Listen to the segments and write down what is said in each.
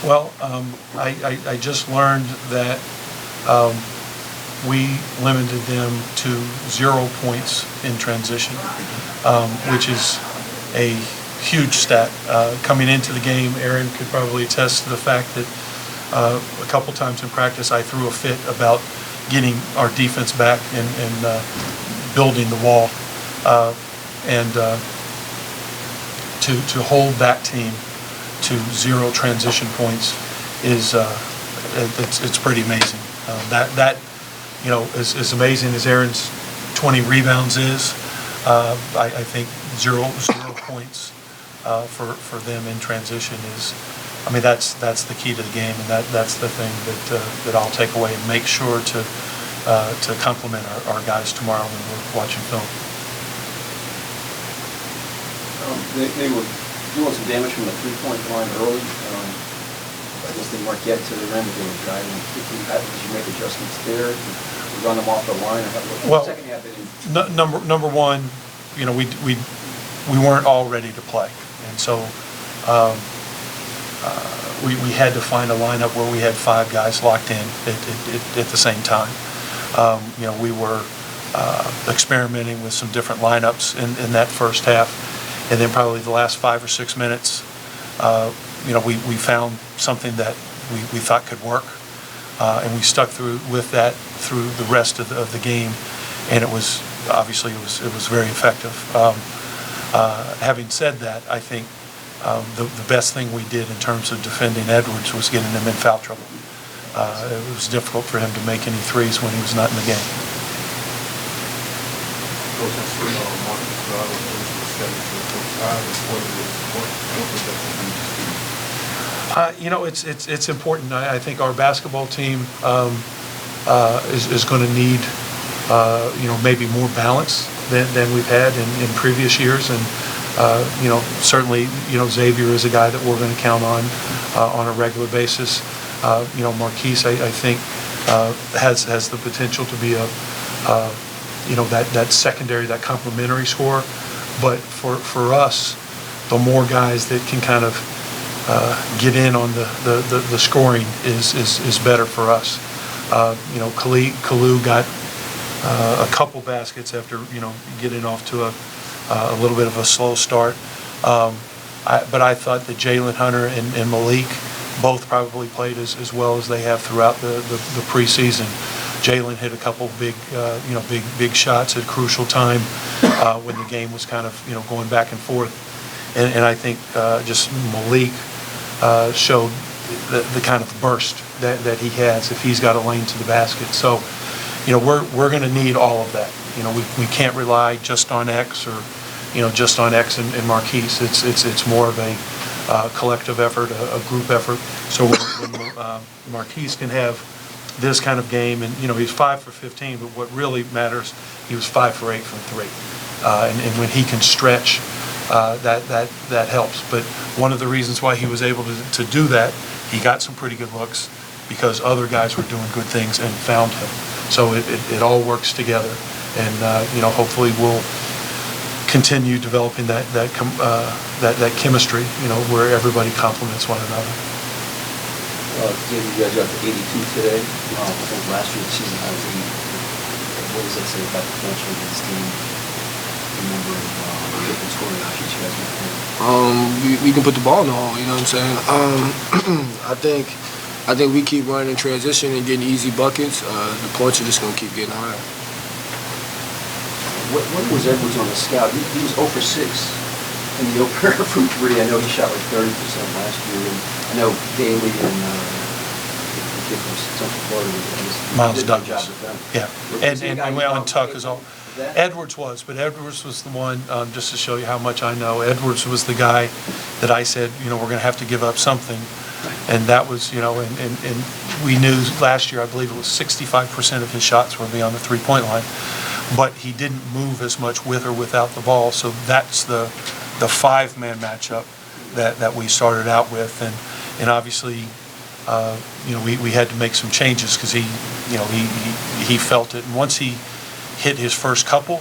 Well, I just learned that we limited them to 0 points in transition, which is a huge stat. Coming into the game, Aaron could probably attest to the fact that a couple times in practice I threw a fit about getting our defense back and building the wall. To hold that team to 0 transition points is it's pretty amazing. That you know, as amazing as Aaron's 20 rebounds is, I think zero points for them in transition is, I mean, that's the key to the game, and that's the thing that I'll take away and make sure to compliment our guys tomorrow when we're watching film. They were doing some damage from the three-point line early. I guess they weren't get to the rim, but they were driving. Did you make adjustments there? Run them off the line? Well, second half, number one, you know, we weren't all ready to play, and so we had to find a lineup where we had 5 guys locked in at the same time. You know, we were experimenting with some different lineups in that first half, and then probably the last 5 or 6 minutes, you know, we found something that we thought could work, and we stuck with that through the rest of the game, and it was obviously it was very effective. Having said that, I think the best thing we did in terms of defending Edwards was getting him in foul trouble. It was difficult for him to make any threes when he was not in the game. You know, it's important. I think our basketball team is going to need you know, maybe more balance than we've had in previous years, and you know, certainly, you know, Xavier is a guy that we're going to count on a regular basis. You know, Marquise, I think has the potential to be a you know, that secondary, that complementary scorer. But for us, the more guys that can kind of get in on the scoring is better for us. You know, Kalu got a couple baskets after, you know, getting off to a little bit of a slow start. But I thought that Jalen Hunter and Malik both probably played as well as they have throughout the preseason. Jalen hit a couple big, you know, big shots at crucial time when the game was kind of, you know, going back and forth. And I think just Malik showed the kind of burst that he has if he's got a lane to the basket. So, you know, we're going to need all of that. You know, we can't rely just on X or, you know, just on X and Marquise. It's more of a collective effort, a group effort. So when Marquise can have this kind of game, and you know, he's 5 for 15, but what really matters, he was 5 for 8 from 3, and when he can stretch, that helps. But one of the reasons why he was able to do that, he got some pretty good looks because other guys were doing good things and found him. So it all works together, and you know, hopefully we'll continue developing that chemistry, you know, where everybody complements one another. You guys got to 82 today. I think last year the season had 80. What does that say about the potential of this team? Remember different scoring options you guys might have? We can put the ball in the hole. You know what I'm saying? I think we keep running in transition and getting easy buckets. The points are just gonna keep getting higher. What was Edwards on the scout? He was 0 for 6 in the opener from 3. I know he shot like 30% last year. And I know Daly and the kid from Central Florida, Miles Douglas. Yeah. And Tuck is all. Edwards was, but Edwards was the one, just to show you how much I know, Edwards was the guy that I said, you know, we're going to have to give up something. And that was, you know, and we knew last year, I believe it was 65% of his shots were beyond the three-point line. But he didn't move as much with or without the ball, so that's the 5-man matchup that we started out with. And obviously, you know, we had to make some changes because you know, he felt it. And once he hit his first couple,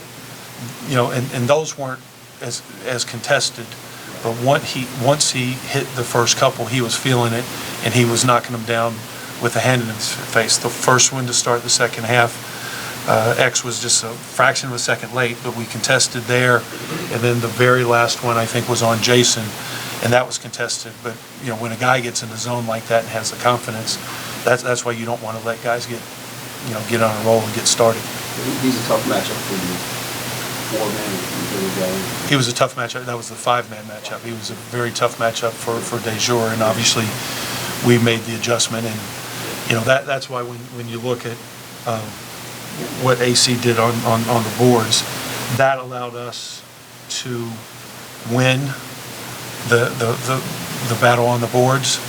you know, and those weren't as contested, but once he hit the first couple, he was feeling it, and he was knocking them down with a hand in his face. The first one to start the second half, X was just a fraction of a second late, but we contested there, and then the very last one I think was on Jason, and that was contested. But you know, when a guy gets in the zone like that and has the confidence, that's why you don't want to let guys get on a roll and get started. He's a tough matchup for you. 4-man. He was a tough matchup. That was the 5-man matchup. He was a very tough matchup for DeJour, and obviously we made the adjustment. And you know, that's why when you look at what AC did on the boards, that allowed us to win the battle on the boards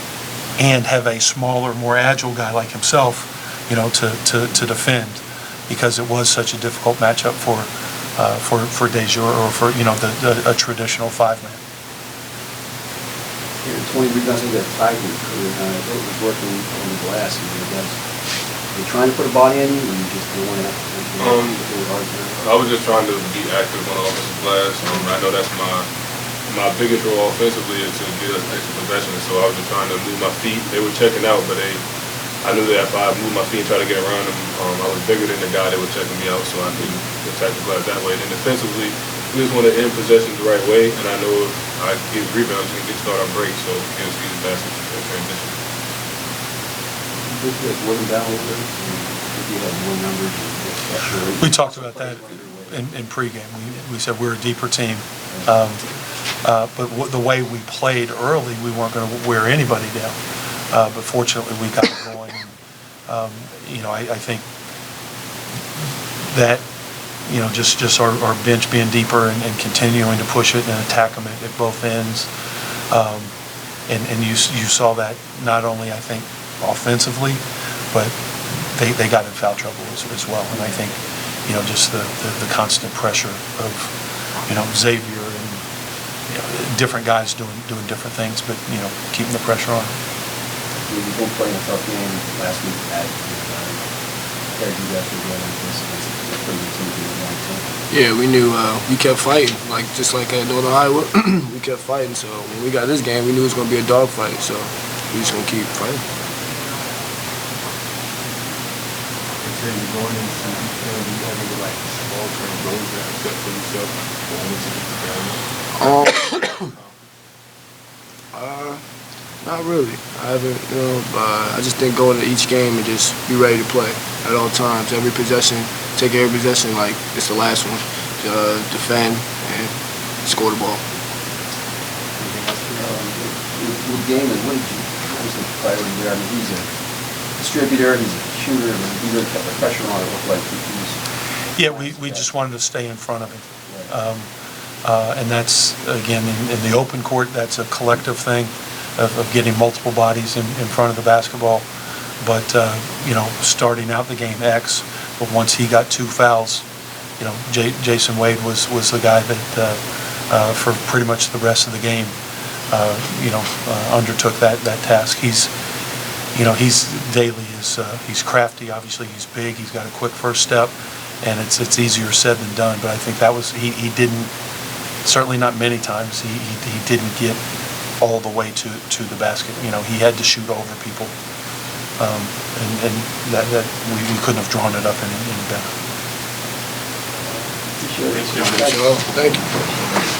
and have a smaller, more agile guy like himself, you know, to defend, because it was such a difficult matchup for DeJour, or for, you know, a traditional 5-man. Here, 20 rebounds in that tied your career. It was working on the glass. And you guys, were you trying to put a body in you, or you just didn't want to? I was just trying to be active on the offensive glass. I know that's my biggest role offensively, is to get us extra possessions. So I was just trying to move my feet. They were checking out, but I knew that if I moved my feet and tried to get around them, I was bigger than the guy that was checking me out, so I could attack the glass that way. And then defensively, we just want to end possessions the right way, and I know if I get rebounds, we can get started on break, so get us these baskets in transition. It wasn't down a little bit. You had more numbers. We talked about that in pregame. We said we're a deeper team, but the way we played early, we weren't going to wear anybody down. But fortunately, we got it going. You know, I think that, you know, just our bench being deeper and continuing to push it and attack them at both ends. And you saw that not only, I think, offensively, but they got in foul trouble as well. And I think, you know, just the constant pressure of, you know, Xavier and, you know, different guys doing different things, but, you know, keeping the pressure on. We were both playing a tough game last week at you guys were going like this against a pretty good team in the long term. Yeah, we knew we kept fighting, just like at Northern Iowa. We kept fighting, so when we got this game, we knew it was going to be a dogfight, so we just going to keep fighting. Going into you having like small-term goals that are set for yourself once you get the Not really. I haven't, you know, I just think going to each game and just be ready to play at all times. Every possession, take every possession like it's the last one. Defend and score the ball. With Gaiman, what was the priority there? I mean, he's a distributor, he's a shooter, and he really kept the pressure on it. Looked like he was. Yeah, we just wanted to stay in front of him. And that's, again, in the open court, that's a collective thing of getting multiple bodies in front of the basketball. But, you know, starting out the game X, but once he got 2 fouls, you know, Jason Wade was the guy that, for pretty much the rest of the game, you know, undertook that task. He's he's crafty, obviously he's big, he's got a quick first step, and it's easier said than done. But I think that was, he didn't, certainly not many times, he didn't get all the way to the basket. You know, he had to shoot over people, and that we couldn't have drawn it up any better. Thank you. Thank you.